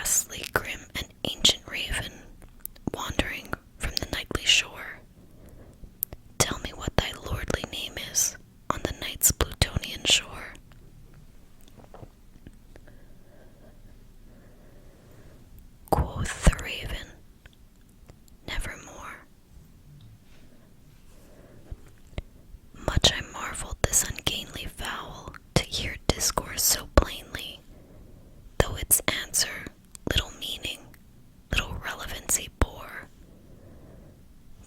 ghastly, grim, and ancient raven, wandering from the nightly shore. Tell me what thy lordly name is on the night's Plutonian shore. Quoth the raven, nevermore. Much I marveled this ungainly fowl to hear discourse so plainly, though its answer little meaning, little relevancy bore.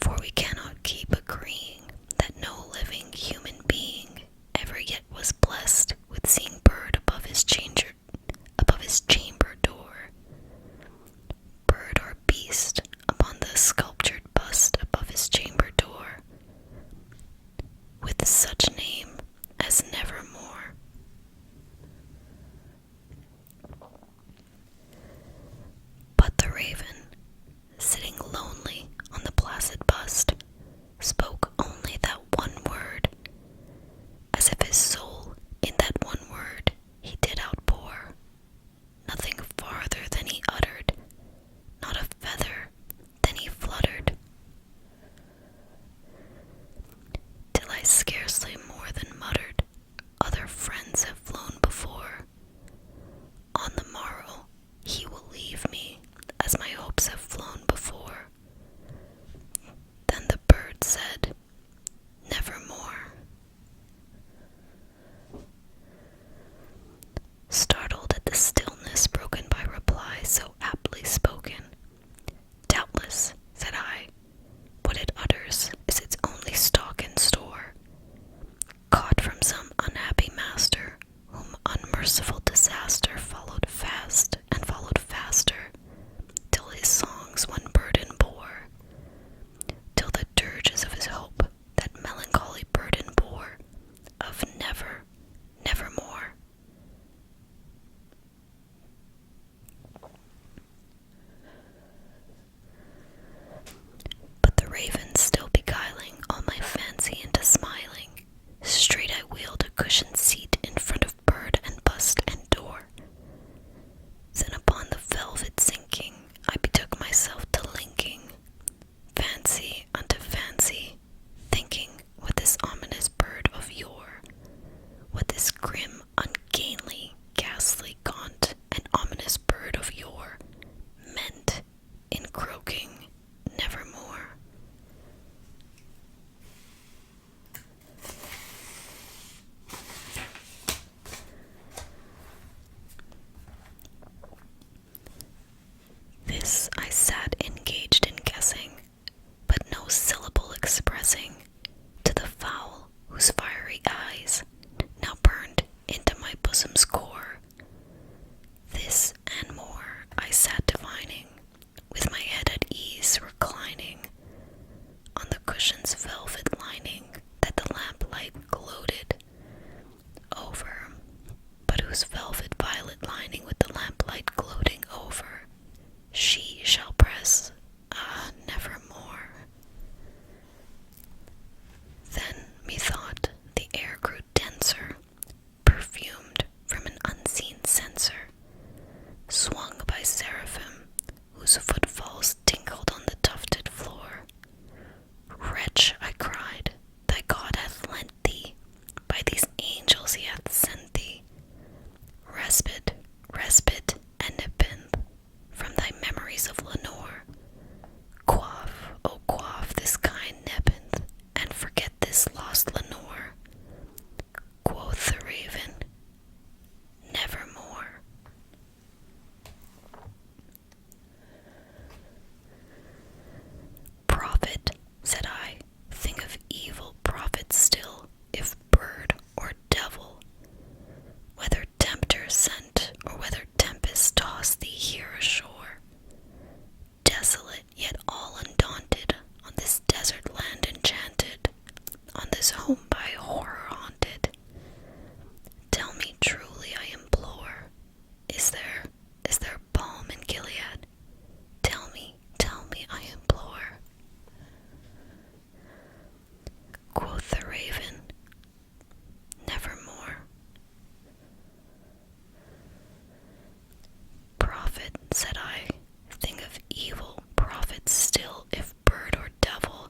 For we cannot keep agreeing that no living human being ever yet was blessed with seeing bird above his chamber door, bird or beast upon the sculptured bust above his chamber door, with such name as nevermore. But the raven, sitting lonely on the placid bust, spoke only that one word, as if his soul in that one word he did outpour. Nothing farther than he uttered, not a feather than he fluttered, till I scarcely more than muttered, other friends have flown before. On the morrow he will leave me, as my hopes have flown before. Then the bird said, nevermore. Startled at the stillness broken by reply so aptly spoken, doubtless, said I, what it utters is its only stock and store, caught from some unhappy master, whom unmerciful disaster followed fast and followed faster, till his songs one burden bore, till the dirges of his hope that melancholy burden bore, of never, nevermore. But the raven still beguiling all my fancy into smiling, straight I wheeled a cushioned seat in front of bird and bust and door. Then upon the velvet sinking, I betook myself to linking fancy unto fancy, thinking what this ominous bird of yore, what this grim, ungainly, ghastly, gaunt, and ominous bird of yore meant in croaking nevermore. This I sat engaged in guessing, but no syllable expressing, to the fowl whose fiery eyes now burned into my bosom's core. This and more I sat divining, with my head at ease reclining on the cushion's velvet lining that the lamplight gloated over, but whose velvet violet lining with the lamplight gloating over, she shall press, nevermore. Then, methought, the air grew denser, perfumed from an unseen censer, swung by seraphim, whose footfalls tinkled on the tufted floor. Wretch, I cried, thy God hath lent thee, by these angels he hath sent thee, respite, respite, and nepenthe, from thy memories of Lenore. Quaff, oh quaff this kind nepenthe, and forget this lost Lenore. Quoth the raven, nevermore. Prophet, said I, thing of evil, prophet still, if bird or devil, whether tempter sent or whether tempest tossed thee here ashore, desolate yet all undaunted, on this desert land enchanted, on this home by horror haunted. Tell me truly, I implore, is there balm in Gilead? Tell me, I implore. Quoth the raven, nevermore. Prophet, said I, thing of evil, prophet still, if bird or devil,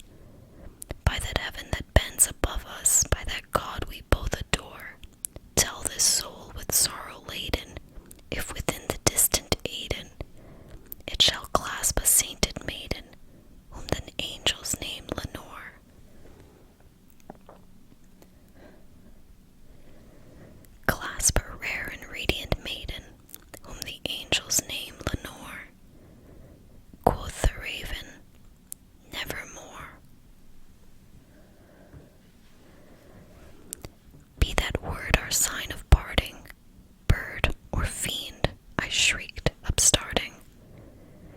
by that heaven that bends above us, by that God we both adore, tell this soul with sorrow laden, if within the distant Aden it shall clasp a sainted maiden, whom the angels name Lenore. Clasp a rare and radiant maiden, whom the angels name Lenore. Quoth the raven, nevermore. Be that word our sign of parting, bird or fiend, I shrieked, upstarting.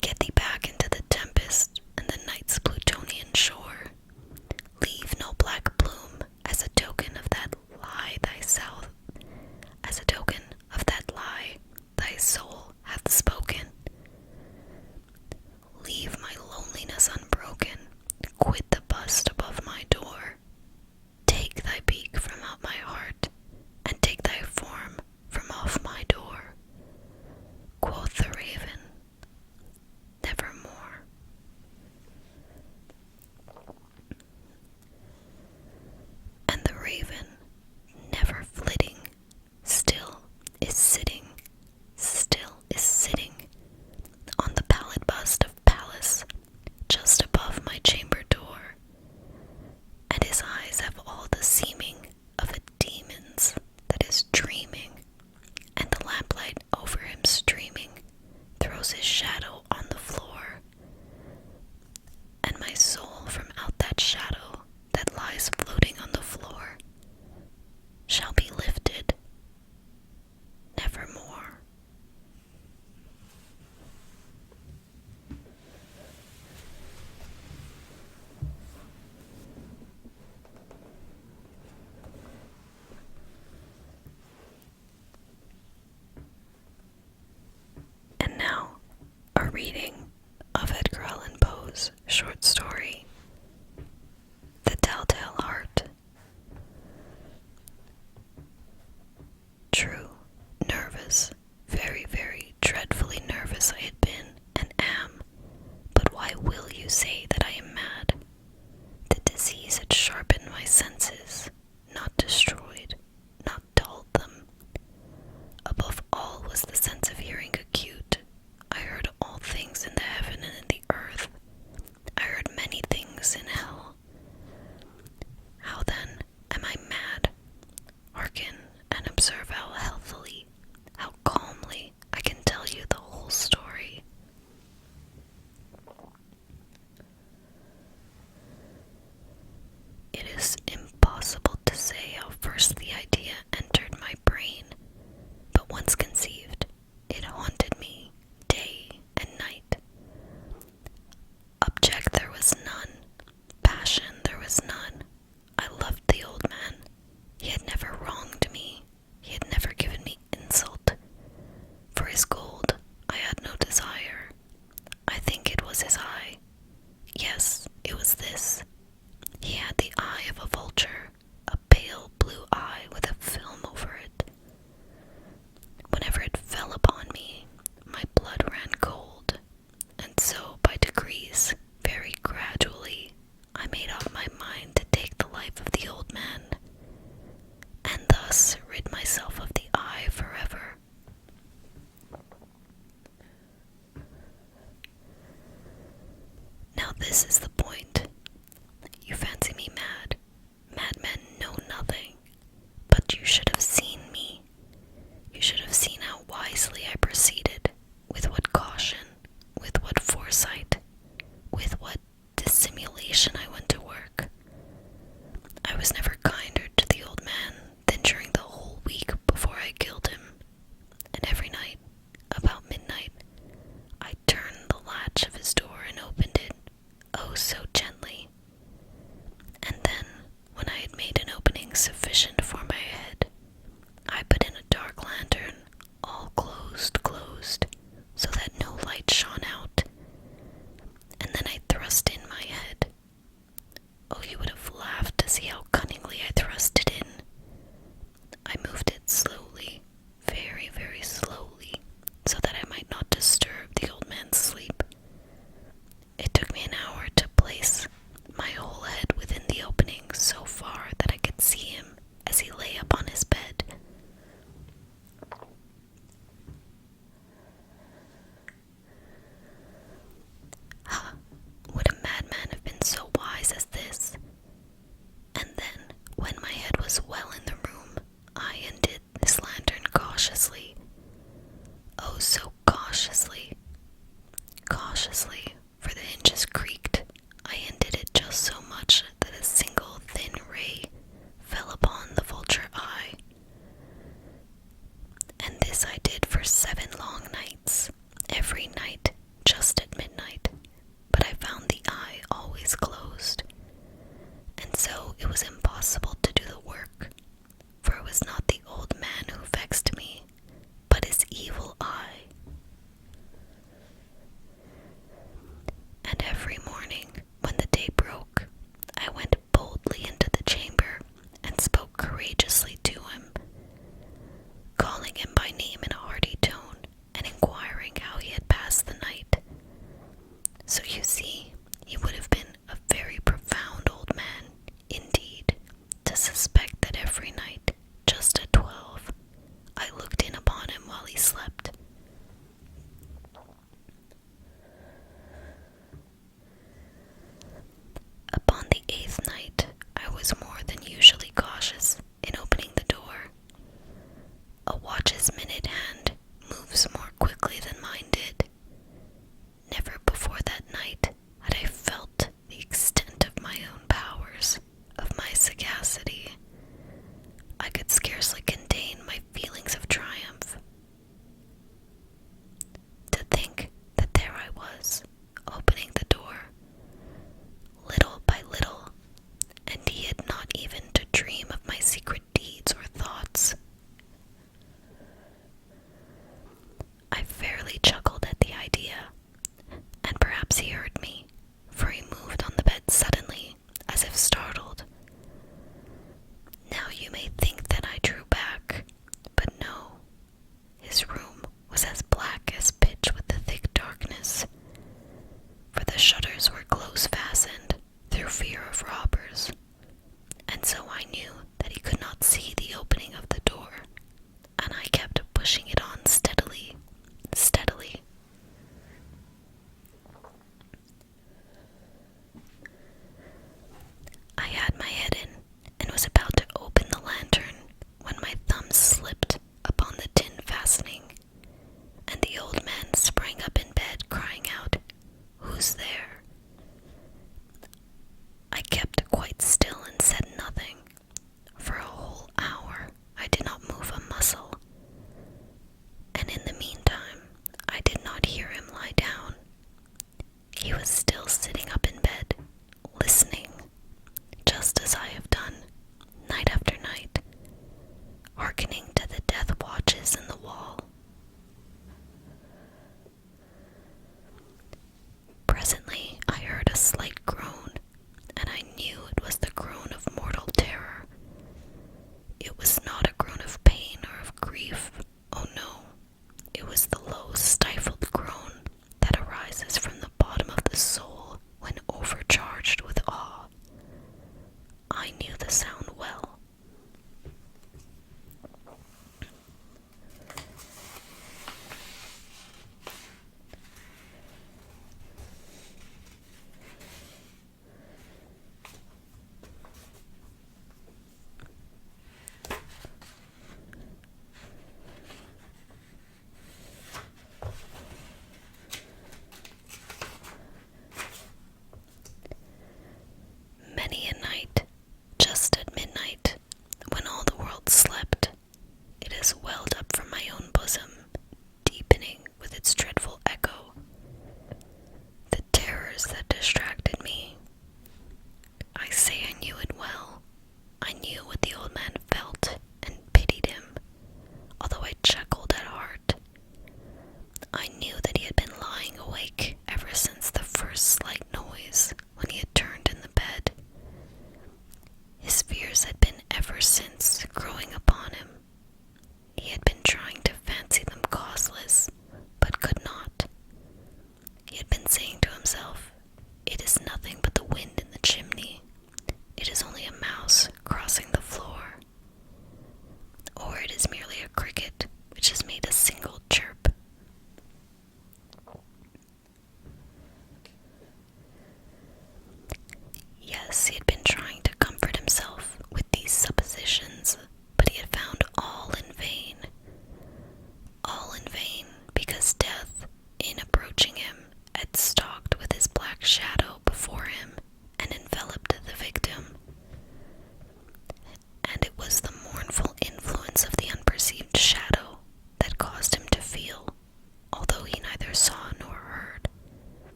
Get thee back into the tempest and the night's Plutonian shore. Leave no black bloom as a token of that lie thyself, as a token of that lie thy soul hath spoken. Leave my loneliness unbroken, quit the bust above my door. Take thy beak from out my heart, and take thy form from off my door. Quoth the raven, nevermore. And the raven, never flitting, still is sitting on the pallid bust of Pallas, just above my chamber door, and his eyes have all the seeming of a demon's that is dreaming, and the lamplight over him streaming throws his shadow on the floor, and my soul from out that shadow that lies floating on the floor shall be lifted nevermore. And now, a reading of Edgar Allan Poe's short story, The Telltale Heart. True, nervous, very, very dreadfully nervous I had been and am, but why will you say that I am mad? The disease had sharpened my senses, not destroyed, not dulled them. Above all was the sense of hearing acute. I heard all things in the heaven and in the earth. I heard many things in hell. How then am I mad? Hearken and observe how healthily, how calmly I can tell you the whole story. It is impossible to say how first the idea entered my brain, but once conceived, it haunted me day and night. Object there was none, passion there was none. I loved the old man. He had never wronged me. He had never given me insult. For his gold I had no desire. I think it was his eye. Yes, it was this. He had the eye of a vulture, a pale blue eye with a film over it. Whenever it fell upon me, my blood ran cold, and so by degrees, very gradually, I made up my mind to take the life of the old man, and thus rid myself of the eye forever. Now this is the point. You fancy me mad. Madmen know nothing. But you should have seen me. You should have seen how wisely I proceeded, with what caution, with what foresight, with what dissimulation I went to work. I was never kinder to the old man than during the whole week before I killed him, and every night, about midnight, I turned the latch of his door and opened it, oh so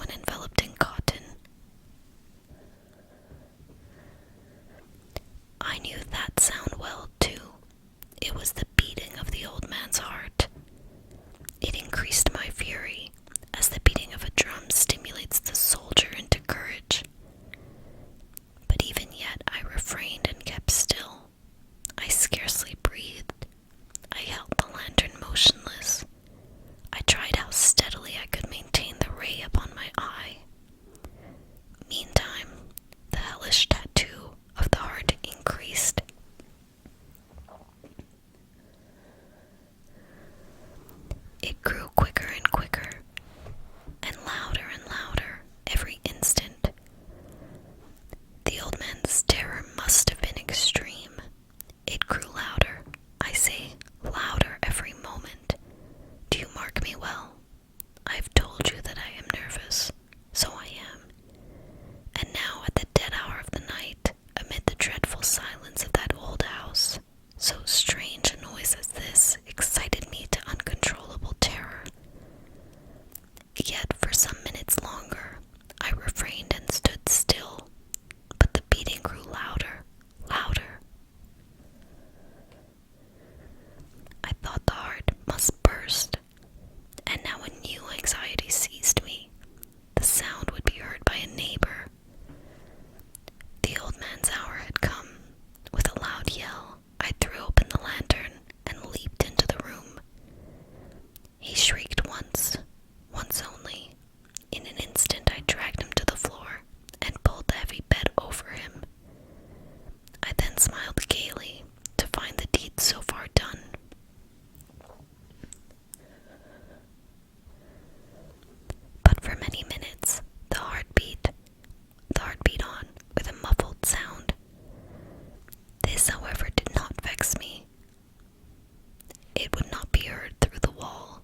when enveloped in cotton. I knew that sound well, too. It was the beating of the old man's heart. It increased my fury, as the beating of a drum stimulates the soldier into courage. But even yet I refrained and kept still. I scarcely breathed. I held the lantern motionless. I tried how steadily I could maintain the ray upon my eye. Meantime, the hellish tattoo of the heart increased. It grew quicker and quicker, and louder every instant. The old man's terror must have been extreme. It grew louder, I say, louder every moment. Do you mark me well? I've told you that I am nervous, so I am. And now at the dead hour of the night, amid the dreadful silence of that old house, so strange a noise as this excited me to uncontrollable terror. Yet for some minutes longer, I refrained and stood still, but the beating grew louder. I thought the heart must burst, and now a new anxiety seized me. The sound would be heard by a neighbor. The old man's hour had come. With a loud yell, I threw open the lantern and leaped into the room. He shrieked once only. In an instant I dragged him to the floor and pulled the heavy bed over him. I then smiled gaily to find the deed so far done. But for many minutes the heart beat on with a muffled sound. This, however, did not vex me. It would not be heard through the wall.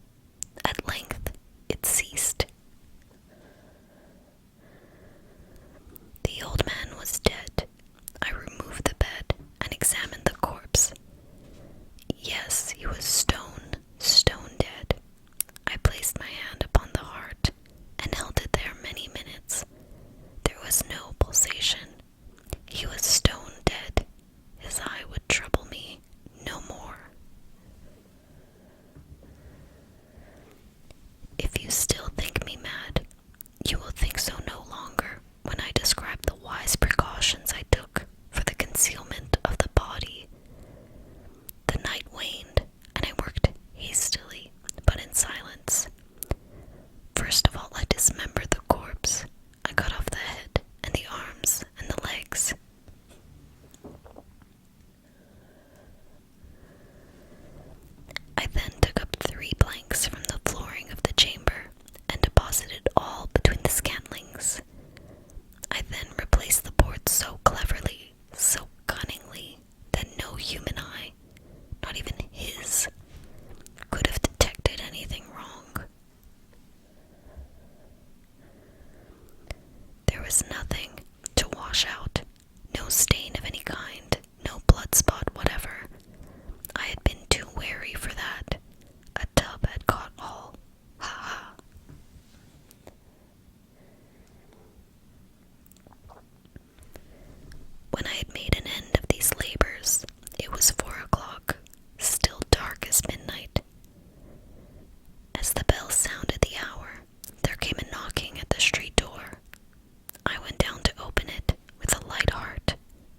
At length it ceased. The old man was dead. I removed the bed and examined the corpse. Yes, he was stone dead. I placed my hand upon the heart and held it there many minutes. There was no pulsation. He was stone dead. His eye would trouble me no more. If you still think me mad, you will think so no longer when I describe the wise precautions I took for the concealment of the body. The night waned, and I worked hastily, but in silence. First of all, I dismembered the corpse. I cut off the head, and the arms, and the legs. I then took up 3 planks from the flooring of the chamber and deposited all between the scantlings. I then replaced the boards so cleverly, so cunningly, that no human eye, not even his, could have detected anything wrong. There was nothing to wash out, no stain of any kind, no blood spot whatever. I had been too wary for that. A tub had caught all. Ha ha. When I had made an end of these labors, it was 4 o'clock, still dark as midnight. As the bell sounded the hour, there came a knocking at the street door. I went down to open it with a light heart,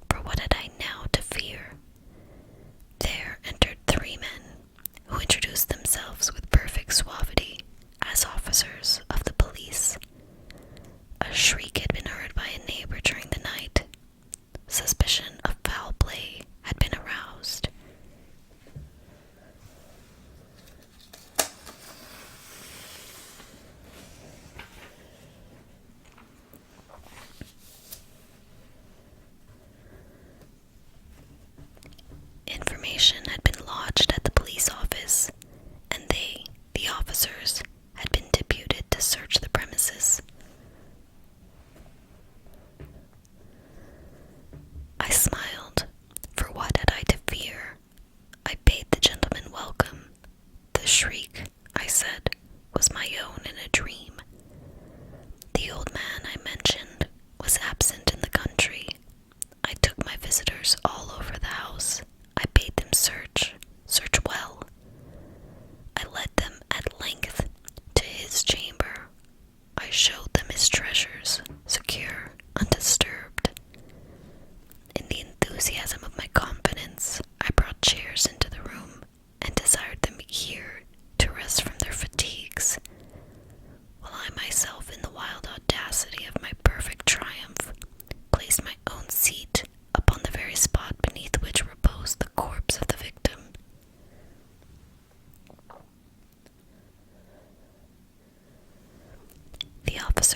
for what had I now to fear? There entered 3 men, who introduced themselves with perfect suavity as officers of the police. A shriek had been heard by a neighbor during the night. Suspicion of foul play had been aroused. Information had been lodged at the police office, and they, the officers, had been deputed to search the premises. I smiled, for what had I to fear? I bade the gentleman welcome. The shriek, I said, was my own in a dream.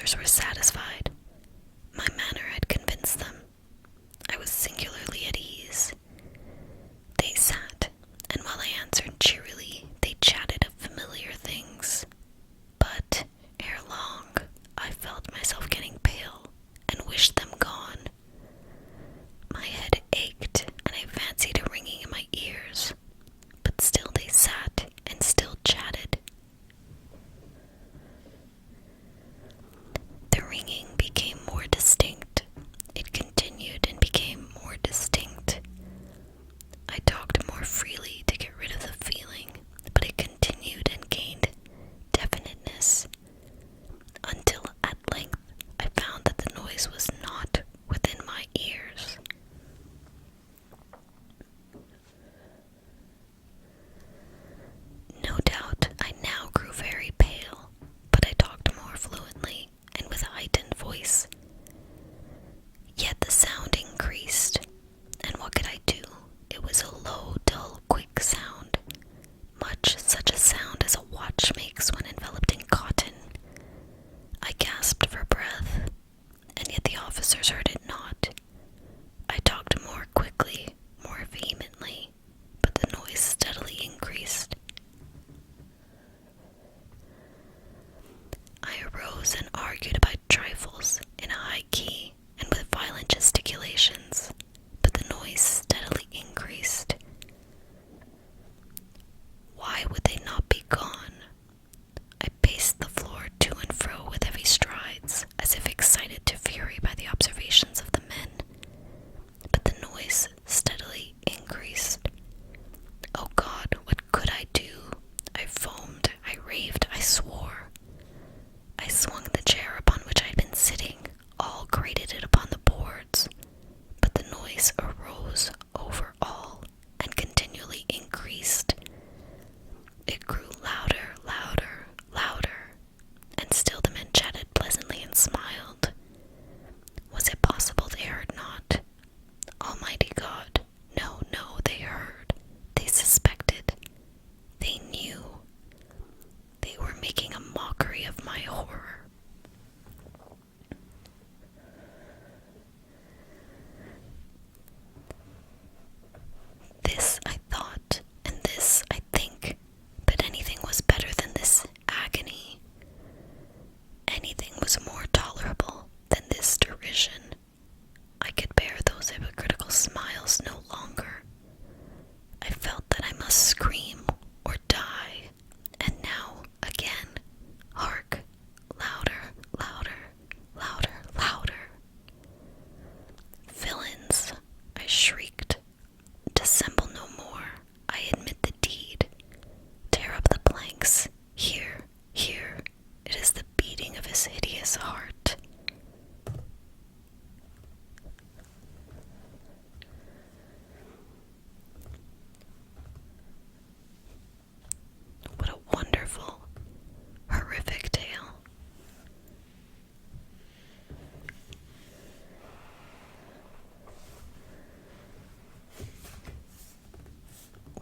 officers were satisfied. My manner had convinced them. I was singularly at ease. They sat, and while I answered cheerily, they chatted of familiar things. But, ere long, I felt myself getting pale and wished them gone. My head ached, and I fancied a ringing in my ears, but still they sat and still chatted. The ringing became more distinct. It continued and became more distinct. I talked more freely to get rid of the feeling, but it continued and gained definiteness, until at length I found that the noise was not within my ears. No doubt I now grew very pale, but I talked more fluently and with a heightened voice. Yet the sound increased, and what could I do? It was a low, dull, quick sound, much such a sound as a watch makes when enveloped in cotton. I gasped for breath, and yet the officers heard it not. I talked more quickly, more vehemently, but the noise steadily increased. I arose and argued about trifles in a high key and with violent gesticulations, but the noise steadily increased. Why would they not be gone? I paced the floor to and fro with heavy strides, as if excited to fury by the observations of the men, but the noise steadily increased. Oh God, what could I do? I foamed, I raved, I swore. I swung the chair upon which I had been sitting, all grated it upon the boards, but the noise arose over all and continually increased. It grew louder, louder, louder, and still the men chatted pleasantly and smiled. Was it possible they heard not? Almighty God, no, no, they heard, they suspected, they knew. They were making a mockery of my horror. This I thought, and this I think, but anything was better than this agony. Anything was more tolerable than this derision. I could bear those hypocritical smiles no longer. I felt that I must scream or die, and now, again, hark, louder, louder, louder, louder. Villains, I shrieked. Dissemble no more. I admit the deed. Tear up the planks. Here, here. It is the beating of his hideous heart. What a wonderful, horrific tale.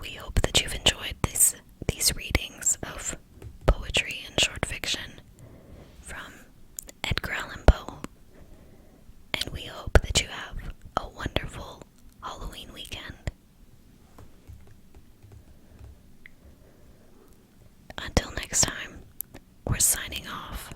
We hope that you've enjoyed these readings of poetry and short fiction from Edgar Allen Poe, and we hope that you have a wonderful Halloween weekend. Until next time, we're signing off.